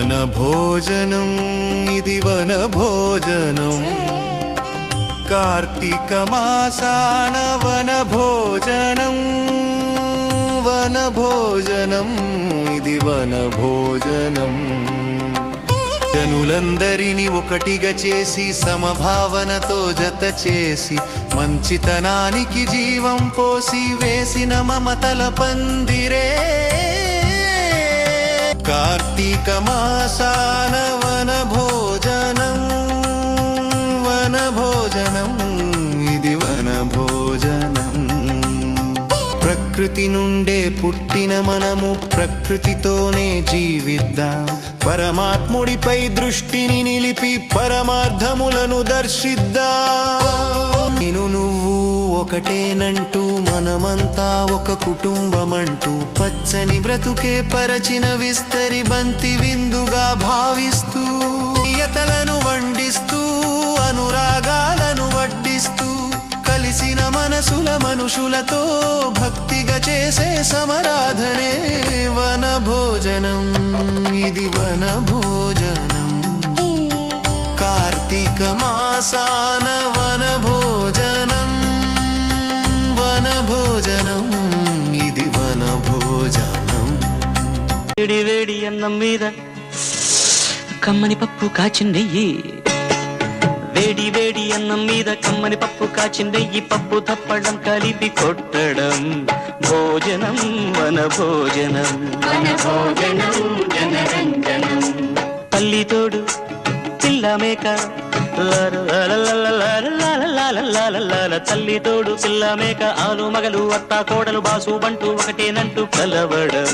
వన భోజనం ఇది వన భోజనం కార్తీక మాసాన వన భోజనం వన భోజనం ఇది వన భోజనం జనులందరినీ ఒకటిగా చేసి సమభావనతో జత చేసి మంచితనానికి జీవం పోసి వేసిన మమతల పందిరే కార్తీక మాసాన వన భోజనం వన భోజనం ఇది వన భోజనం ప్రకృతి నుండే పుట్టిన మనము ప్రకృతితోనే జీవిద్దాం పరమాత్ముడిపై దృష్టిని నిలిపి పరమార్థములను దర్శిద్దాం నేను నువ్వు ఒకటేనంటూ మనమంతా ఒక కుటుంబమంటూ పచ్చని బ్రతుకే పరచిన విస్తరి బంతి విందుగా భావిస్తూ నియతలను వండిస్తూ అనురాగాలను వడ్డిస్తూ కలిసిన మనసుల మనుషులతో భక్తిగా చేసే సమరాధనే వన భోజనం ఇది వన భోజనం కార్తీక మాసాన వన భోజనం వన భోజనం ఇది వన భోజనం వేడి వేడి అన్నం మీద కమ్మని పప్పు కాచిందెయ్యి వేడి వేడి అన్నం మీద కమ్మని పప్పు కాచిందెయ్యి పప్పు తప్పడం కలిపి కొట్టడం భోజనం వన భోజనం వన భోజనం జనరంజనం తల్లి తోడు పిల్ల మేక తల్లి తోడు పిల్ల మేక ఆలు మగలు అత్త కోడలు బాసు బంటూ ఒకటేనంటూ కలవడం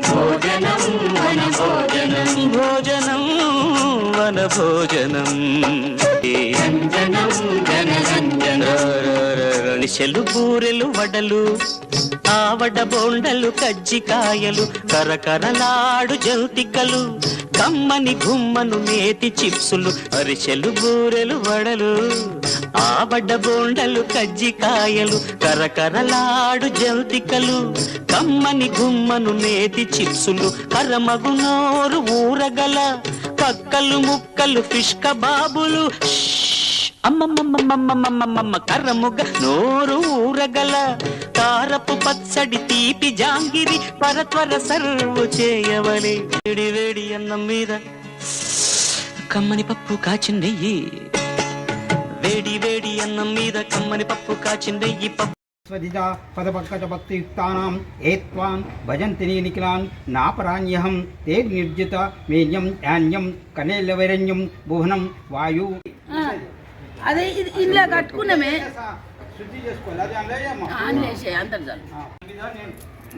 భోజనం వన భోజనం భోజనం వన భోజనం నిశలు బూరెలు వడలు ఆవడ బోండలు కజ్జికాయలు కరకరలాడు జంతికలు కమ్మని గుమ్మను నేతి చిప్సులు అరిసెలు బూరెలు వడలు ఆవడ బోండలు కజ్జికాయలు కరకరలాడు జంతికలు కమ్మని గుమ్మను నేతి చిప్సులు కరమగు నోరు ఊరగల పక్కలు ముక్కలు ఫిష్ కబాబులు అమ్మమ్మమ్మమ్మమ్మమ్మమ్మ కర్రముగ నోరు ఊరగల కారపు పచ్చడి తీపి జాంగిరి పరత్వర సర్వు చేయవలే వేడి వేడి అన్నం మీద కమ్మని పప్పు కాచిందెయ్యి వేడి వేడి అన్నం మీద కమ్మని పప్పు కాచిందెయ్యి పప్పు స్వదిజా పదపక్కట భక్తియుక్తానాం ఏత్వాం భజంతి నిఖిలాన్ నాపరాణ్యహం తే నిర్జిత మేన్యం యాన్యం కనేలవైరణ్యం భువనం వాయు అదే ఇంట్లో కట్టుకున్నామే శుద్ధి చేసుకోవాలి అది అంతర్జాలం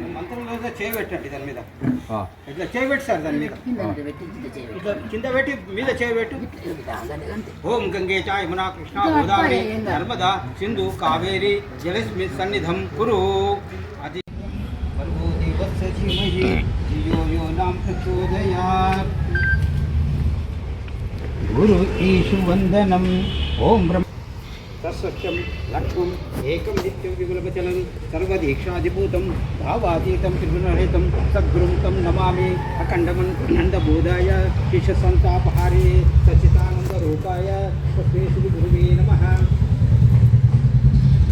మంత్రంలో చేయబెట్టండి దాని మీద ఇట్లా చేయబెట్టి సార్ దాని మీద ఇట్లా కింద పెట్టి మీద చేయబెట్టు ఓం గంగే చ యమునా కృష్ణ గోదావరి నర్మదా సింధు కావేరి జలస్మి సన్నిధం కురు అది గురు ఈశు వందనం ఓం బ్రహ్మ తస్సత్యం లక్ష్మం ఏకం నిత్యం విగులవచనం సర్వదీక్షాధిభూతం భావాతీతం త్రిగుణరహితం సద్గురుం తం నమామి అఖండమన్నందబోధాయ శిష్యసంతాపహారిణే సచ్చిదానందరూపాయ తస్మై శ్రీ గురువే నమః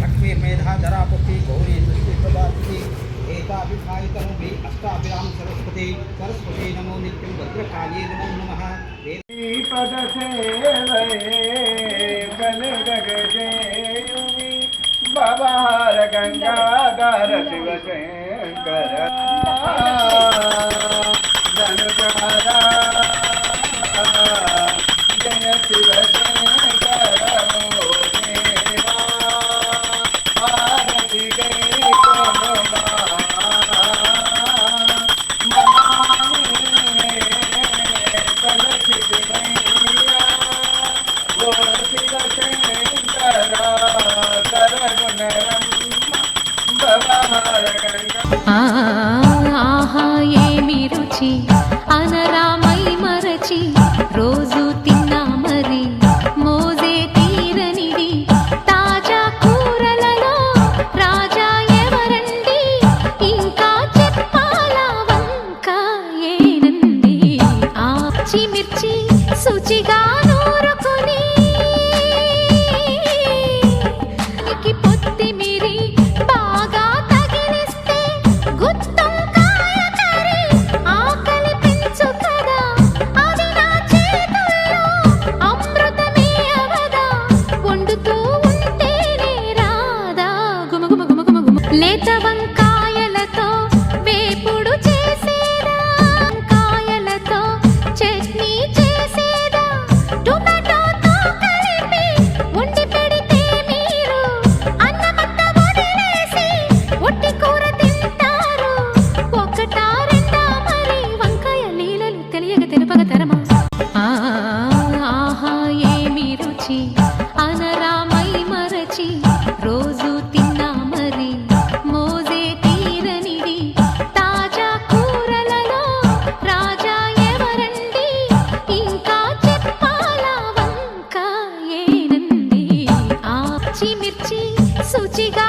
లక్ష్మీర్మేధాధరాపతి గౌరీ దుష్టిప్రభాతి ఏకాభిధాయితనుభి అష్టాభిరాం సరస్వతి సరస్వతి నమో నిత్యం భద్రకాళీ నమో నమః బాబార గంగాధర శివశంకర ధనుజార జయ శివశంకర భారతి గై ఆహా ఏమి రుచి అనరామ పచ్చిమిర్చి శుచిగా నూరుకొని పొత్తిమిరి బాగా తగిలిస్తే గుత్తొంకాయ కర్రీ ఆకలి పెంచు కదా అది నా చేతుల్లో అమృతమే అవదా వండుతూ ఉంటేనే రాదా గుమ గుమ గుమ గుమ గుమ లేత వంకాయలతో వేపుడు చేసేదా వంకాయలతో చట్నీ చేసేదా టొమాటోతో కలిపి వండి పెడితే మీరు అన్నమంతా వదిలేసి ఒట్టి కూర తింటారు ఒకటా రెండా మరి వంకాయ లీలలు తెలియక తెలుపగ తరమా ఆహా ఏమి రుచి అనరామై మరచి రోజు తిన్నా మరి మోజే తీరనిది తాజా కూరలలో రాజా ఎవరండి ఇంకా చెప్పాలా వంకాయేనండి ఆ పచ్చిమిర్చి శుచిగా